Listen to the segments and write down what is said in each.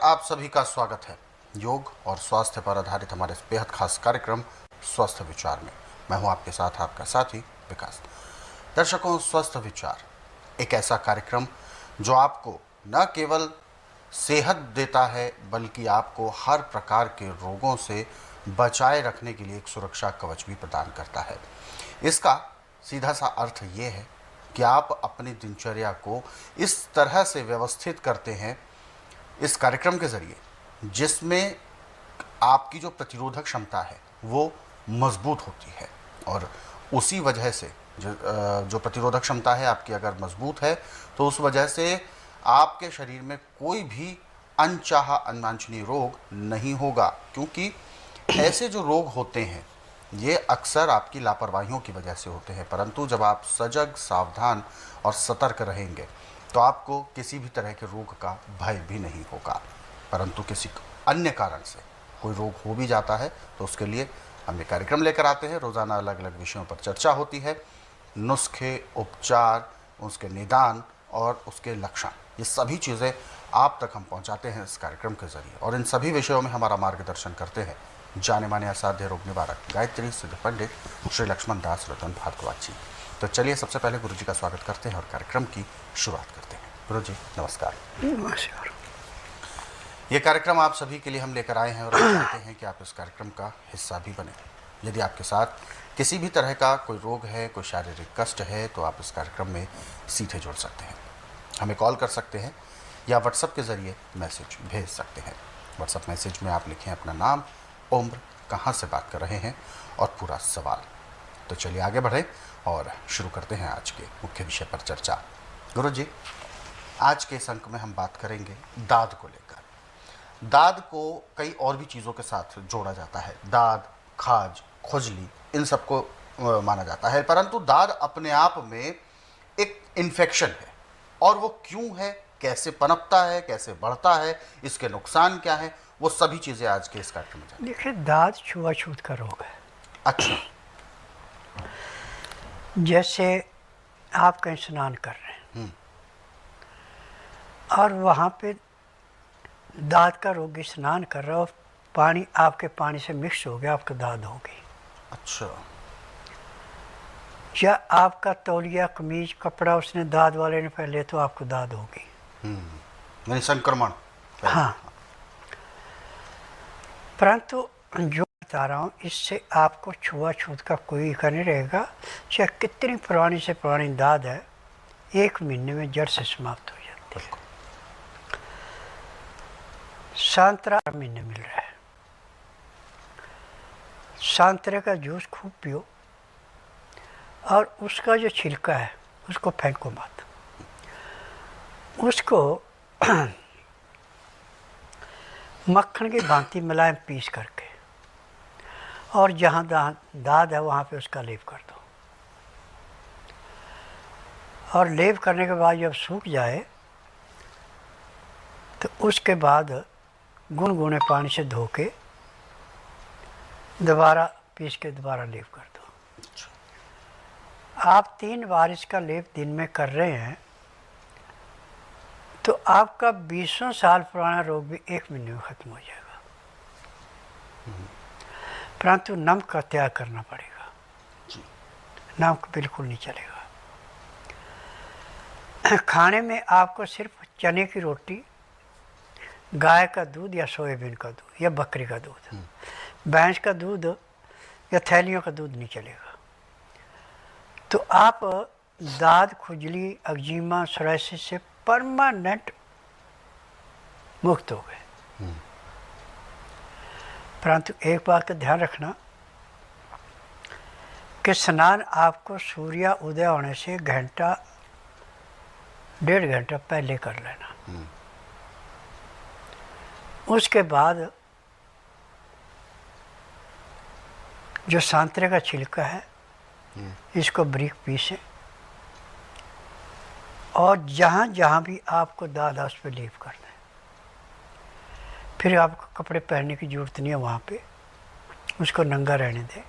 आप सभी का स्वागत है योग और स्वास्थ्य पर आधारित हमारे इस बेहद खास कार्यक्रम स्वस्थ विचार में। मैं हूं आपके साथ आपका साथी विकास। दर्शकों, स्वस्थ विचार एक ऐसा कार्यक्रम जो आपको न केवल सेहत देता है बल्कि आपको हर प्रकार के रोगों से बचाए रखने के लिए एक सुरक्षा कवच भी प्रदान करता है। इसका सीधा सा अर्थ ये है कि आप अपनी दिनचर्या को इस तरह से व्यवस्थित करते हैं इस कार्यक्रम के ज़रिए जिसमें आपकी जो प्रतिरोधक क्षमता है वो मजबूत होती है, और उसी वजह से जो प्रतिरोधक क्षमता है आपकी अगर मजबूत है तो उस वजह से आपके शरीर में कोई भी अनचाहा अनवांछनीय रोग नहीं होगा, क्योंकि ऐसे जो रोग होते हैं ये अक्सर आपकी लापरवाहियों की वजह से होते हैं। परंतु जब आप सजग, सावधान और सतर्क रहेंगे तो आपको किसी भी तरह के रोग का भय भी नहीं होगा। परंतु किसी अन्य कारण से कोई रोग हो भी जाता है तो उसके लिए हम ये कार्यक्रम लेकर आते हैं। रोज़ाना अलग अलग विषयों पर चर्चा होती है, नुस्खे, उपचार, उसके निदान और उसके लक्षण, ये सभी चीज़ें आप तक हम पहुंचाते हैं इस कार्यक्रम के ज़रिए। और इन सभी विषयों में हमारा मार्गदर्शन करते हैं जाने माने असाध्य रोग निवारक गायत्री सिद्ध पंडित श्री लक्ष्मण दास रतन भारद्वाज जी। तो चलिए सबसे पहले गुरु जी का स्वागत करते हैं और कार्यक्रम की शुरुआत करते हैं। गुरु जी नमस्कार। नमस्कार। ये कार्यक्रम आप सभी के लिए हम लेकर आए हैं और हम चाहते हैं कि आप इस कार्यक्रम का हिस्सा भी बने। यदि आपके साथ किसी भी तरह का कोई रोग है, कोई शारीरिक कष्ट है, तो आप इस कार्यक्रम में सीधे जुड़ सकते हैं। हमें कॉल कर सकते हैं या व्हाट्सएप के ज़रिए मैसेज भेज सकते हैं। व्हाट्सएप मैसेज में आप लिखें अपना नाम, उम्र, कहाँ से बात कर रहे हैं और पूरा सवाल। तो चलिए आगे बढ़ें और शुरू करते हैं आज के मुख्य विषय पर चर्चा। गुरु जी, आज के इस अंक में हम बात करेंगे दाद को लेकर। दाद को कई और भी चीज़ों के साथ जोड़ा जाता है। दाद, खाज, खुजली, इन सबको माना जाता है, परंतु दाद अपने आप में एक इन्फेक्शन है। और वो क्यों है, कैसे पनपता है, कैसे बढ़ता है, इसके नुकसान क्या है, वो सभी चीज़ें आज के इस कार्यक्रम में जाएंगे। देखिए, दाद छुआछूत का रोग है। अच्छा। जैसे आप कहीं स्नान कर रहे हैं और वहाँ पे दाद का रोगी स्नान कर रहा है और पानी आपके पानी से मिक्स हो गया, आपको दाद हो गई। अच्छा। या आपका तौलिया, कमीज, कपड़ा उसने दाद वाले ने पहले तो आपको दाद होगी। यानी संक्रमण। हाँ, परंतु जो बता रहा हूँ इससे आपको छुआछूत का कोई इका नहीं रहेगा। चाहे कितनी पुरानी से पुरानी दाद है, 1 महीने में जड़ से समाप्त हो जाती है। संतरा महीने मिल रहा है, संतरे का जूस खूब पियो और उसका जो छिलका है उसको फेंको मत। उसको मक्खन की भांति मुलायम पीस करके और जहाँ दाद है वहाँ पे उसका लेप कर दो। और लेप करने के बाद जब सूख जाए तो उसके बाद गुनगुने पानी से धो के दोबारा पीस के दोबारा लेप कर दो। आप 3 बार इसका लेप दिन में कर रहे हैं तो आपका 20 साल पुराना रोग भी 1 महीने में ख़त्म हो जाएगा। परंतु नमक का त्याग करना पड़ेगा। नमक बिल्कुल नहीं चलेगा। खाने में आपको सिर्फ चने की रोटी, गाय का दूध या सोयाबीन का दूध या बकरी का दूध, भैंस का दूध या थैलियों का दूध नहीं चलेगा। तो आप दाद, खुजली, एक्जिमा, सोराइसिस से परमानेंट मुक्त हो गए। परंतु एक बात का ध्यान रखना कि स्नान आपको सूर्य उदय होने से घंटा 1.5 घंटा पहले कर लेना। उसके बाद जो संतरे का छिलका है इसको बारीक पीसें और जहाँ जहाँ भी आपको दाद है उस पर लेप कर दें। फिर आपको कपड़े पहनने की ज़रूरत नहीं है, वहाँ पे उसको नंगा रहने दें।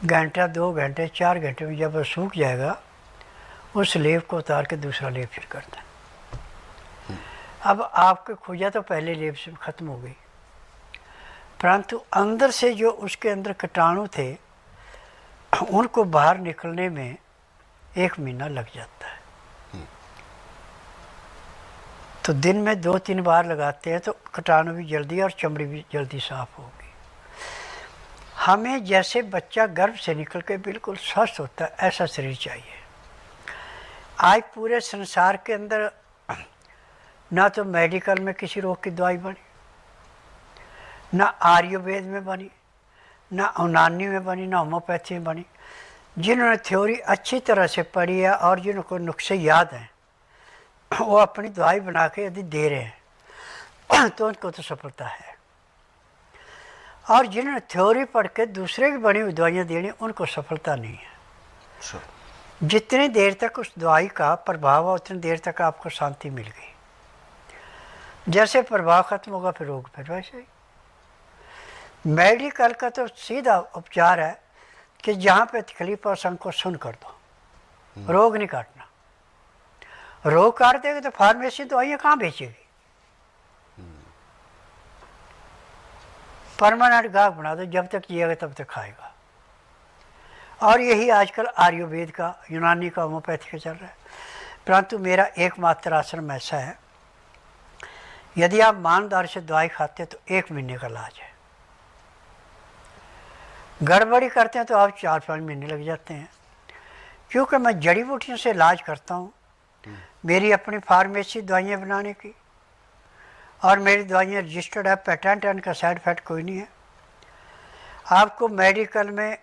घंटा, 2 घंटे, 4 घंटे में जब वो सूख जाएगा उस लेप को उतार के दूसरा लेप फिर कर दें। अब आपके खुजा तो पहले लेप से ख़त्म हो गई, परंतु अंदर से जो उसके अंदर कीटाणु थे उनको बाहर निकलने में 1 महीना लग जाता है। तो दिन में 2-3 बार लगाते हैं तो कीटाणु भी जल्दी और चमड़ी भी जल्दी साफ होगी। हमें जैसे बच्चा गर्भ से निकल के बिल्कुल स्वस्थ होता है ऐसा शरीर चाहिए। आज पूरे संसार के अंदर ना तो मेडिकल में किसी रोग की दवाई बनी, ना आयुर्वेद में बनी, ना यूनानी में बनी, ना होम्योपैथी में बनी। जिन्होंने थ्योरी अच्छी तरह से पढ़ी है और जिनको नुस्खे याद हैं वो अपनी दवाई बना के यदि दे रहे हैं तो उनको तो सफलता है। और जिन्होंने थ्योरी पढ़ के दूसरे की बनी हुई दवाइयाँ देनी उनको सफलता नहीं है। जितनी देर तक उस दवाई का प्रभाव है उतनी देर तक आपको शांति मिल गई। जैसे प्रभाव खत्म होगा फिर रोग फिर वैसे ही। मेडिकल का तो सीधा उपचार है कि जहाँ पे तकलीफ और संकोच सुन कर दो, रोग नहीं काटना। रोग काट देगा तो फार्मेसी दवाइयाँ कहाँ बेचेगी? परमानेंट गाहक बना दो, जब तक जिएगा तब तक खाएगा। और यही आजकल आयुर्वेद का, यूनानी का, होम्योपैथी का चल रहा है। परंतु मेरा एकमात्र आश्रम ऐसा है, यदि आप ईमानदारी से दवाई खाते हैं तो 1 महीने का इलाज है। गड़बड़ी करते हैं तो आप 4-5 महीने लग जाते हैं। क्योंकि मैं जड़ी बूटियों से इलाज करता हूँ, मेरी अपनी फार्मेसी दवाइयाँ बनाने की, और मेरी दवाइयाँ रजिस्टर्ड है, पेटेंट है, इनका साइड इफेक्ट कोई नहीं है। आपको मेडिकल में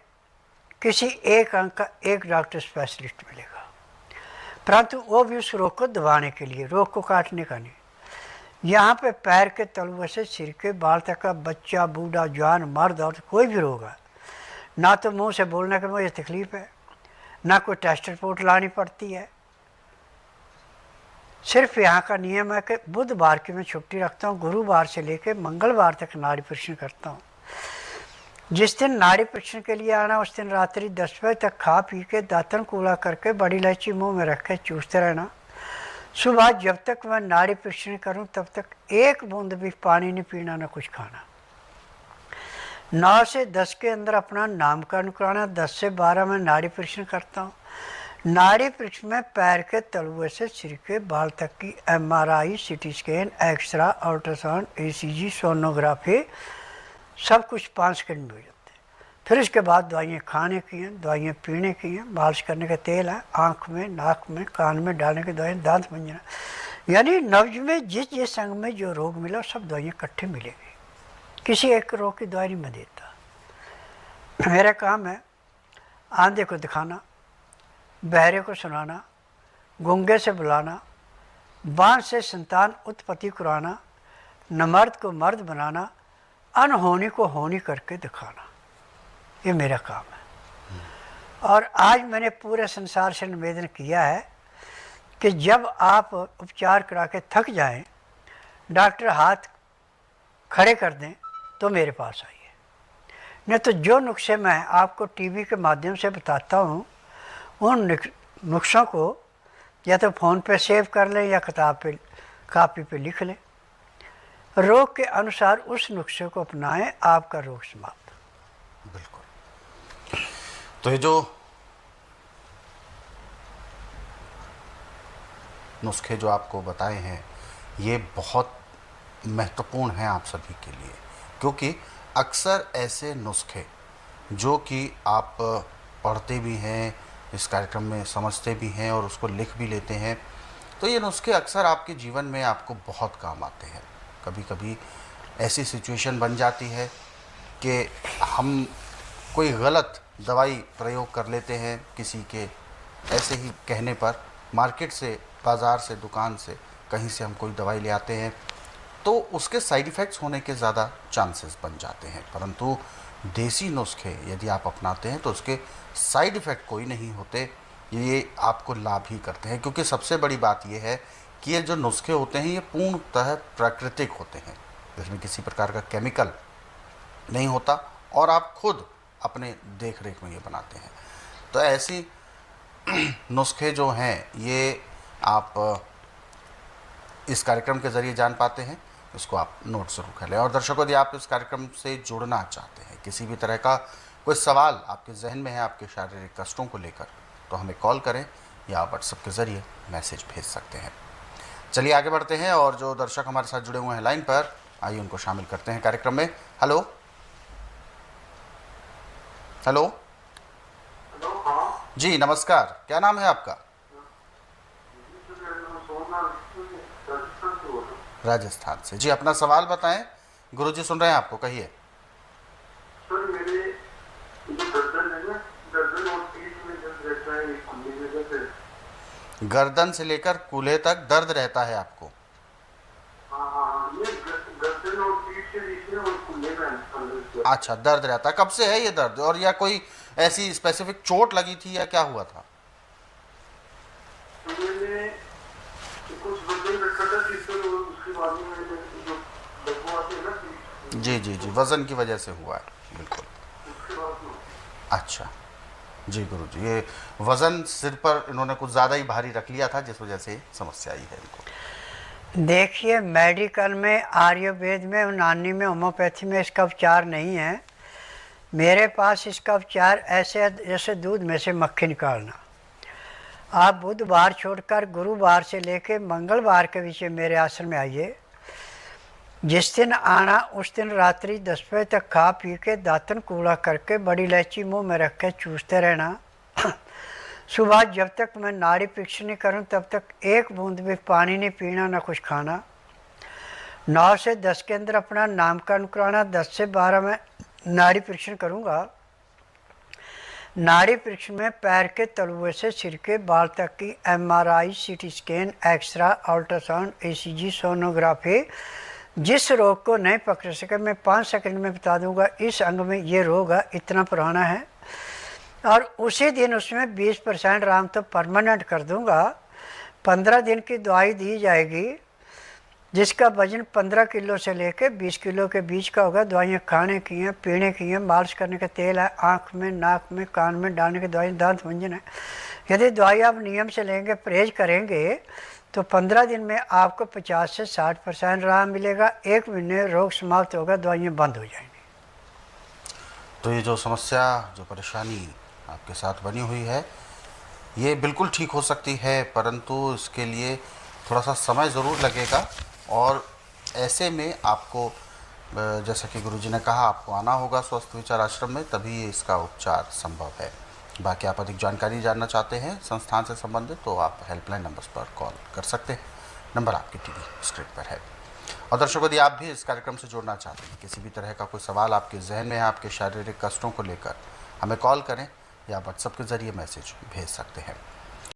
किसी एक अंग का एक डॉक्टर स्पेशलिस्ट मिलेगा, परंतु वो भी उस रोग को दबाने के लिए, रोग को काटने का नहीं। यहाँ पे पैर के तलुए से सिर के बाल तक का बच्चा, बूढ़ा, जवान, मर्द, औरत, कोई भी रोग है, ना तो मुंह से बोलने के मुझे तकलीफ़ है, ना कोई टेस्ट रिपोर्ट लानी पड़ती है। सिर्फ यहाँ का नियम है कि बुधवार की मैं छुट्टी रखता हूँ, गुरुवार से लेकर मंगलवार तक नाड़ी परीक्षण करता हूँ। जिस दिन नाड़ी परीक्षण के लिए आना उस दिन रात्रि 10 बजे तक खा पी के दातन कूड़ा करके बड़ी इलायची मुंह में रख के चूसते रहना। सुबह जब तक मैं नाड़ी परीक्षण करूँ तब तक 1 बूंद भी पानी नहीं पीना, ना कुछ खाना। 9 से 10 के अंदर अपना नामकरण कराना। 10 से 12 में नाड़ी परीक्षण करता हूँ। नाड़ी परीक्षण में पैर के तलुए से सिर के बाल तक की MRI, CT scan, x-ray, ultrasound, ECG, sonography, सब कुछ 5 सेकंड में हो जाते हैं। फिर इसके बाद दवाइयाँ खाने की हैं, दवाइयाँ पीने की हैं, मालिश करने का तेल है, आँख में, नाक में, कान में डालने की दवाइयाँ, दांत मंजना। यानी नब्ज में जिस जिस अंग में जो रोग मिला सब दवाइयाँ इकट्ठे मिलेगी। किसी एक रोग की दवाई नहीं मैं देता। मेरा काम है आंधे को दिखाना, बहरे को सुनाना, गूंगे से बुलाना, बांझ से संतान उत्पत्ति कराना, नमर्द को मर्द बनाना, अनहोनी को होनी करके दिखाना, ये मेरा काम है। और आज मैंने पूरे संसार से निवेदन किया है कि जब आप उपचार करा के थक जाएं, डॉक्टर हाथ खड़े कर दें तो मेरे पास आइए। नहीं तो जो नुस्खे मैं आपको टीवी के माध्यम से बताता हूँ उन नुस्खों को या तो फ़ोन पे सेव कर लें या किताब पे, कापी पे लिख लें। रोग के अनुसार उस नुस्खे को अपनाएं, आपका रोग समाप्त। बिल्कुल। तो ये जो नुस्खे जो आपको बताए हैं ये बहुत महत्वपूर्ण हैं आप सभी के लिए, क्योंकि अक्सर ऐसे नुस्खे जो कि आप पढ़ते भी हैं, इस कार्यक्रम में समझते भी हैं और उसको लिख भी लेते हैं, तो ये नुस्खे अक्सर आपके जीवन में आपको बहुत काम आते हैं। कभी कभी ऐसी सिचुएशन बन जाती है कि हम कोई गलत दवाई प्रयोग कर लेते हैं किसी के ऐसे ही कहने पर, मार्केट से, बाज़ार से, दुकान से, कहीं से हम कोई दवाई ले आते हैं तो उसके साइड इफ़ेक्ट्स होने के ज़्यादा चांसेस बन जाते हैं। परंतु देसी नुस्खे यदि आप अपनाते हैं तो उसके साइड इफ़ेक्ट कोई नहीं होते, ये आपको लाभ ही करते हैं। क्योंकि सबसे बड़ी बात यह है कि ये जो नुस्खे होते हैं ये पूर्णतः प्राकृतिक होते हैं, जिसमें किसी प्रकार का केमिकल नहीं होता और आप खुद अपने देख रेख में ये बनाते हैं। तो ऐसी नुस्खे जो हैं ये आप इस कार्यक्रम के ज़रिए जान पाते हैं, इसको आप नोट ज़रूर कर लें। और दर्शकों, यदि आप इस कार्यक्रम से जुड़ना चाहते हैं, किसी भी तरह का कोई सवाल आपके जहन में है आपके शारीरिक कष्टों को लेकर, तो हमें कॉल करें या व्हाट्सएप के ज़रिए मैसेज भेज सकते हैं। चलिए आगे बढ़ते हैं और जो दर्शक हमारे साथ जुड़े हुए हैं लाइन पर, आइए उनको शामिल करते हैं कार्यक्रम में। हेलो हेलो जी, नमस्कार, क्या नाम है आपका? राजस्थान से। जी, अपना सवाल बताएं, गुरुजी सुन रहे हैं आपको, कहिए। सर मेरे जो गर्दन है ना, गर्दन और पीठ में दर्द रहता है, खुलने की वजह से। गर्दन से लेकर कूल्हे तक दर्द रहता है आपको? हाँ, ये गर्दन और पीठ के बीच में और खुलने में। अच्छा, दर्द रहता है। कब से है ये दर्द, और या कोई ऐसी स्पेसिफिक चोट लगी थी या क्या हुआ था? तो मैंने कुछ वजन रखा था जिससे उसके बाद में मैंने जो बदबू आती है ना, जी जी जी, वज़न की वजह से हुआ है, बिल्कुल। उसके बाद में। अच्छा जी गुरुजी, ये वज़न सिर पर इन्होंने कुछ ज़्यादा ही भारी रख लिया था, जिस वजह से समस्या आई है इनको। देखिए, मेडिकल में, आयुर्वेद में, यूनानी में, होम्योपैथी में इसका उपचार नहीं है। मेरे पास इसका उपचार ऐसे जैसे दूध में से मक्खी निकालना। आप बुधवार छोड़कर गुरुवार से लेकर मंगलवार के बीच में मेरे आश्रम में आइए। जिस दिन आना उस दिन रात्रि 10 बजे तक खा पी के दातन कूड़ा करके बड़ी इलायची मुंह में रख के चूसते रहना। सुबह जब तक मैं नाड़ी परीक्षण नहीं करूं तब तक एक बूंद भी पानी नहीं पीना, ना कुछ खाना। 9 से 10 के अंदर अपना नामकरण कराना। 10 से 12 में नाड़ी परीक्षण करूंगा। नाड़ी परीक्षण में पैर के तलुए से सिर के बाल तक की MRI, CT scan, x-ray, ultrasound, ECG, sonography, जिस रोग को नहीं पकड़ सके मैं 5 सेकंड में बता दूंगा इस अंग में ये रोग है, इतना पुराना है, और उसी दिन उसमें 20% आराम तो परमानेंट कर दूंगा। 15 दिन की दवाई दी जाएगी जिसका वजन 15 किलो से लेकर 20 किलो के बीच का होगा। दवाइयाँ खाने की हैं, पीने की हैं, मालिश करने का तेल है, आँख में, नाक में, कान में डालने की दवाई, दांत मंजन है। यदि दवाई आप नियम से लेंगे, परहेज करेंगे, तो 15 दिन में आपको 50 से 60% आराम मिलेगा। 1 महीने रोग समाप्त होगा, दवाइयाँ बंद हो जाएंगी। तो ये जो समस्या, जो परेशानी आपके साथ बनी हुई है, ये बिल्कुल ठीक हो सकती है, परंतु इसके लिए थोड़ा सा समय ज़रूर लगेगा। और ऐसे में आपको, जैसा कि गुरुजी ने कहा, आपको आना होगा स्वस्थ विचार आश्रम में, तभी इसका उपचार संभव है। बाकी आप अधिक जानकारी जानना चाहते हैं संस्थान से संबंधित, तो आप हेल्पलाइन नंबर्स पर कॉल कर सकते हैं। नंबर आपकी टीवी स्क्रीन पर है। और दर्शकों, यदि आप भी इस कार्यक्रम से जुड़ना चाहते हैं, किसी भी तरह का कोई सवाल आपके जहन में है आपके शारीरिक कष्टों को लेकर, हमें कॉल करें या व्हाट्सएप के ज़रिए मैसेज भेज सकते हैं।